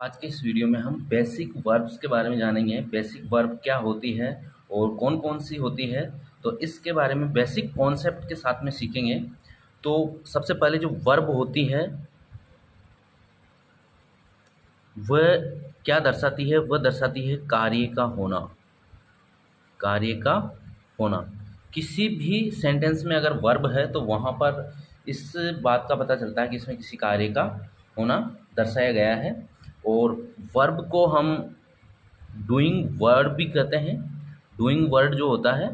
आज के इस वीडियो में हम बेसिक वर्ब्स के बारे में जानेंगे। बेसिक वर्ब क्या होती है और कौन कौन सी होती है, तो इसके बारे में बेसिक कॉन्सेप्ट के साथ में सीखेंगे। तो सबसे पहले जो वर्ब होती है वह क्या दर्शाती है? वह दर्शाती है कार्य का होना। कार्य का होना। किसी भी सेंटेंस में अगर वर्ब है तो वहाँ पर इस बात का पता चलता है कि इसमें किसी कार्य का होना दर्शाया गया है। और वर्ब को हम डूइंग वर्ड भी कहते हैं। डूइंग वर्ड जो होता है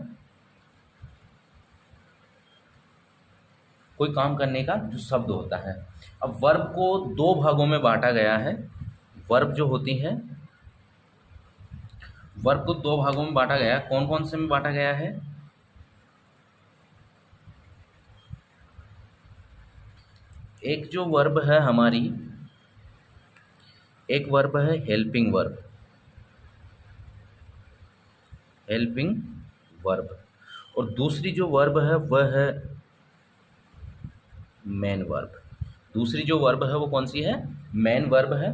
कोई काम करने का जो शब्द होता है। अब वर्ब को दो भागों में बांटा गया है। वर्ब जो होती है, वर्ब को दो भागों में बांटा गया है। कौन कौन से में बांटा गया है? एक जो वर्ब है हमारी, एक वर्ब है हेल्पिंग वर्ब। Helping verb. और दूसरी जो वर्ब है वह है मेन वर्ब। दूसरी जो वर्ब है वो कौन सी है? मेन वर्ब है।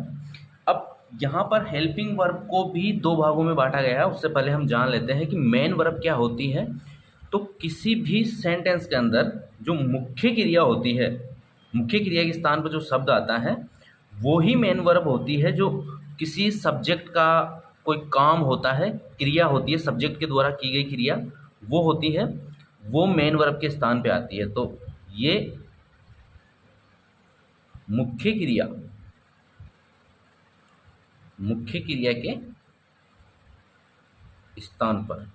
अब यहाँ पर हेल्पिंग वर्ब को भी दो भागों में बांटा गया है। उससे पहले हम जान लेते हैं कि मेन वर्ब क्या होती है। तो किसी भी सेंटेंस के अंदर जो मुख्य क्रिया होती है, मुख्य क्रिया के स्थान पर जो शब्द आता है वो ही मेन वर्ब होती है। जो किसी सब्जेक्ट का कोई काम होता है, क्रिया होती है, सब्जेक्ट के द्वारा की गई क्रिया वो होती है, वो मेन वर्ब के स्थान पे आती है। तो ये मुख्य क्रिया, मुख्य क्रिया के स्थान पर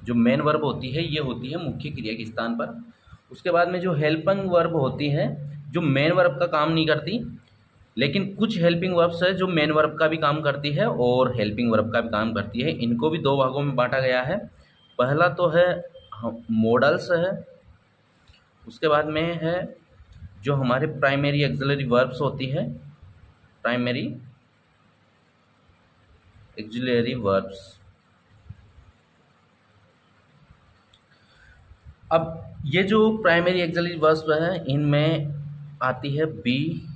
जो मेन वर्ब होती है ये होती है मुख्य क्रिया के स्थान पर। उसके बाद में जो हेल्पिंग वर्ब होती है जो मेन वर्ब का काम नहीं करती, लेकिन कुछ हेल्पिंग वर्ब्स है जो मेन वर्ब का भी काम करती है और हेल्पिंग वर्ब का भी काम करती है। इनको भी दो भागों में बांटा गया है। पहला तो है मॉडल्स है। उसके बाद में है जो हमारे प्राइमरी एक्सिलरी वर्ब्स होती है। Primary axillary verbs. अब ये जो प्राइमरी एक्सिलरी वर्ब्स है इनमें आती है बी,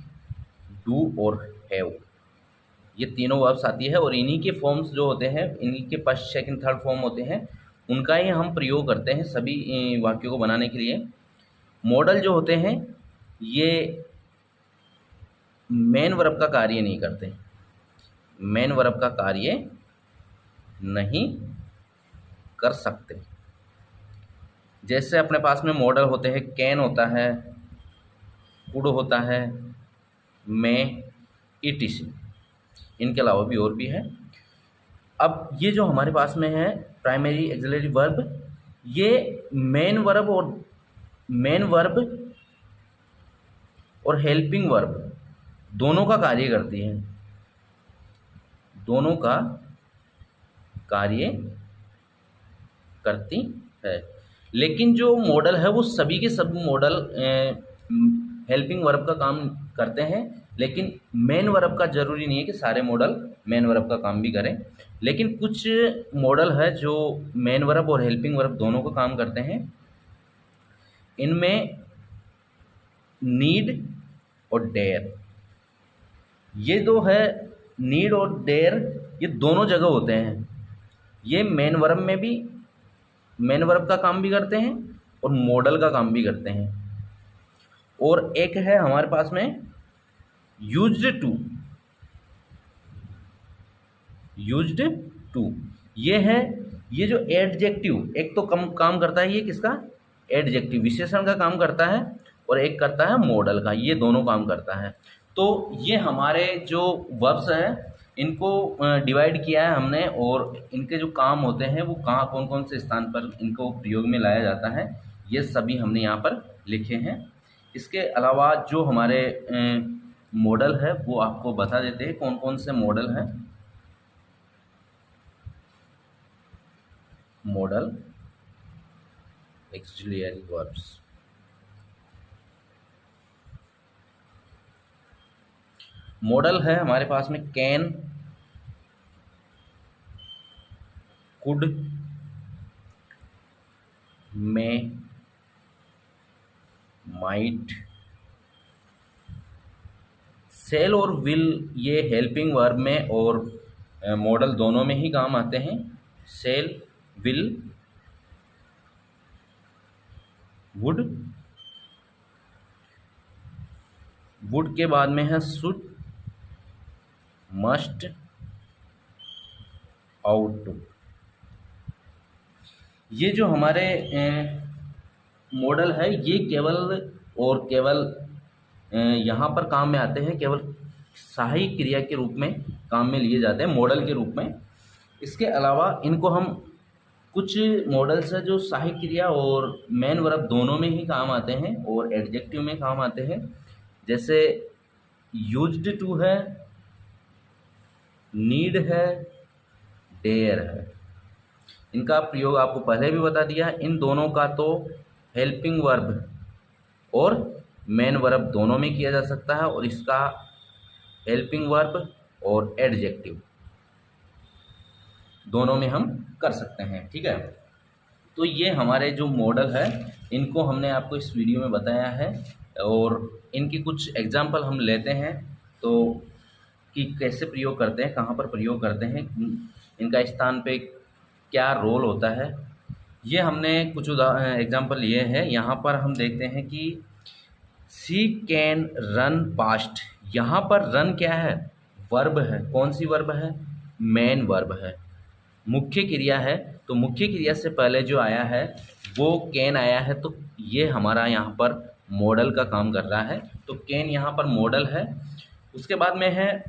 डू और हैव। ये तीनों वर्ब्स आती है और इन्हीं के फॉर्म्स जो होते हैं, इन्हीं के फर्स्ट सेकंड थर्ड फॉर्म होते हैं, उनका ही हम प्रयोग करते हैं सभी वाक्यों को बनाने के लिए। मॉडल जो होते हैं ये मेन वर्ब का कार्य नहीं करते। मेन वर्ब का कार्य नहीं कर सकते। जैसे अपने पास में मॉडल होते हैं, कैन होता है, कुड होता है, में, ईटीसी। इनके अलावा भी और भी है। अब ये जो हमारे पास में है प्राइमरी एक्सिलरी वर्ब, ये मेन वर्ब और हेल्पिंग वर्ब दोनों का कार्य करती है। दोनों का कार्य करती है। लेकिन जो मॉडल है वो सभी के सब मॉडल हेल्पिंग वर्ब का काम करते हैं, लेकिन मेन वर्ब का जरूरी नहीं है कि सारे मॉडल मेन वर्ब का काम भी करें। लेकिन कुछ मॉडल है जो मेन वर्ब और हेल्पिंग वर्ब दोनों का काम करते हैं। इनमें नीड और डेयर, ये दो है, नीड और डेयर, ये दोनों जगह होते हैं। ये मेन वर्ब में भी मेन वर्ब का काम भी करते हैं और मॉडल का काम भी करते हैं। और एक है हमारे पास में यूज्ड टू। यूज्ड टू ये है, ये जो एडजेक्टिव एक तो कम काम करता है, ये किसका? एडजेक्टिव विशेषण का काम करता है, और एक करता है मॉडल का। ये दोनों काम करता है। तो ये हमारे जो वर्ब्स हैं इनको डिवाइड किया है हमने, और इनके जो काम होते हैं वो कहाँ कौन कौन से स्थान पर इनको प्रयोग में लाया जाता है ये सभी हमने यहाँ पर लिखे हैं। इसके अलावा जो हमारे मॉडल है वो आपको बता देते हैं कौन कौन से मॉडल हैं। Model axillary verbs. मॉडल है हमारे पास में कैन, कुड, में, माइट, सेल और विल ये हेल्पिंग वर्ब में और मॉडल दोनों में ही काम आते हैं। सेल, विल, वुड, वुड के बाद में है शुड, मस्ट, आउट टू। ये जो हमारे मॉडल है ये केवल और केवल यहाँ पर काम में आते हैं, केवल सहायक क्रिया के रूप में काम में लिए जाते हैं, मॉडल के रूप में। इसके अलावा इनको हम कुछ मॉडल्स है जो सहायक क्रिया और मेन वर्ब दोनों में ही काम आते हैं और एडजेक्टिव में काम आते हैं। जैसे यूज्ड टू है, नीड है, डेयर है। इनका प्रयोग आपको पहले भी बता दिया। इन दोनों का तो हेल्पिंग वर्ब और मेन वर्ब दोनों में किया जा सकता है और इसका हेल्पिंग वर्ब और एडजेक्टिव दोनों में हम कर सकते हैं। ठीक है, तो ये हमारे जो मॉडल है इनको हमने आपको इस वीडियो में बताया है और इनकी कुछ एग्जाम्पल हम लेते हैं तो कि कैसे प्रयोग करते हैं, कहाँ पर प्रयोग करते हैं, इनका स्थान पे क्या रोल होता है। ये हमने कुछ एग्जाम्पल लिए हैं। यहाँ पर हम देखते हैं कि शी कैन रन पास्ट। यहाँ पर रन क्या है? वर्ब है। कौन सी वर्ब है? मेन वर्ब है, मुख्य क्रिया है। तो मुख्य क्रिया से पहले जो आया है वो कैन आया है, तो ये हमारा यहाँ पर मॉडल का काम कर रहा है। तो कैन यहाँ पर मॉडल है। उसके बाद में है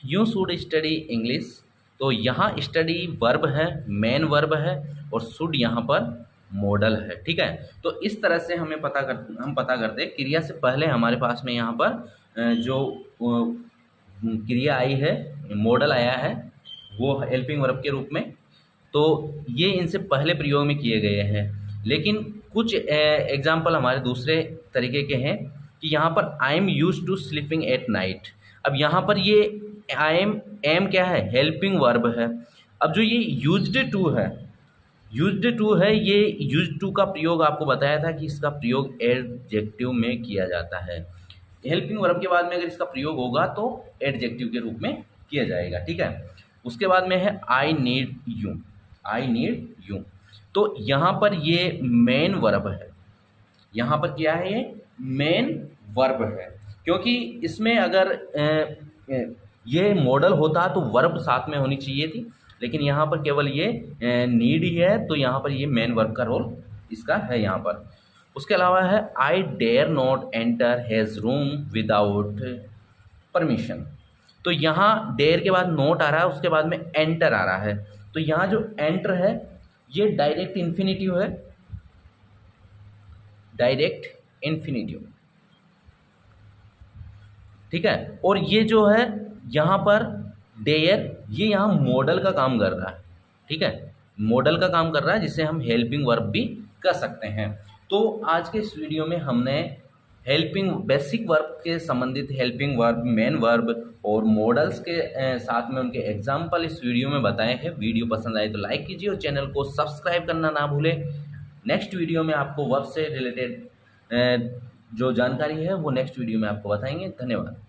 यू शुड स्टडी इंग्लिश। तो यहाँ स्टडी वर्ब है, मेन वर्ब है और शुड यहाँ पर मॉडल है। ठीक है, तो इस तरह से हम पता करते हैं क्रिया से पहले हमारे पास में यहाँ पर जो क्रिया आई है, मॉडल आया है, वो हेल्पिंग वर्ब के रूप में। तो ये इनसे पहले प्रयोग में किए गए हैं। लेकिन कुछ एग्जाम्पल हमारे दूसरे तरीके के हैं कि यहाँ पर I am use to sleeping at night. अब यहाँ पर ये आई एम क्या है? हेल्पिंग वर्ब है। अब जो ये यूज्ड टू है, ये यूज्ड टू का प्रयोग आपको बताया था कि इसका प्रयोग एडजेक्टिव में किया जाता है। हेल्पिंग वर्ब के बाद में अगर इसका प्रयोग होगा तो एडजेक्टिव के रूप में किया जाएगा। ठीक है, उसके बाद में है I need you. I need you, तो यहाँ पर ये मेन वर्ब है। यहाँ पर क्या है? ये मेन वर्ब है, क्योंकि इसमें अगर ये मॉडल होता तो वर्ब साथ में होनी चाहिए थी, लेकिन यहाँ पर केवल ये नीड ही है, तो यहाँ पर ये मेन वर्ब का रोल इसका है यहाँ पर। उसके अलावा है I dare not enter his room without permission. तो यहाँ डेयर के बाद नोट आ रहा है, उसके बाद में एंटर आ रहा है। तो यहाँ जो एंटर है ये डायरेक्ट इन्फिनिटिव है, डायरेक्ट इन्फिनिटिव। ठीक है, और ये जो है यहाँ पर डेयर, ये यहाँ मॉडल का काम कर रहा है। ठीक है, मॉडल का काम कर रहा है जिसे हम हेल्पिंग वर्ब भी कर सकते हैं। तो आज के इस वीडियो में हमने हेल्पिंग बेसिक वर्ब के संबंधित हेल्पिंग वर्ब, मेन वर्ब और मॉडल्स के साथ में उनके एग्जाम्पल इस वीडियो में बताए हैं। वीडियो पसंद आए तो लाइक कीजिए और चैनल को सब्सक्राइब करना ना भूलें। नेक्स्ट वीडियो में आपको वर्ब से रिलेटेड जो जानकारी है वो नेक्स्ट वीडियो में आपको बताएंगे। धन्यवाद।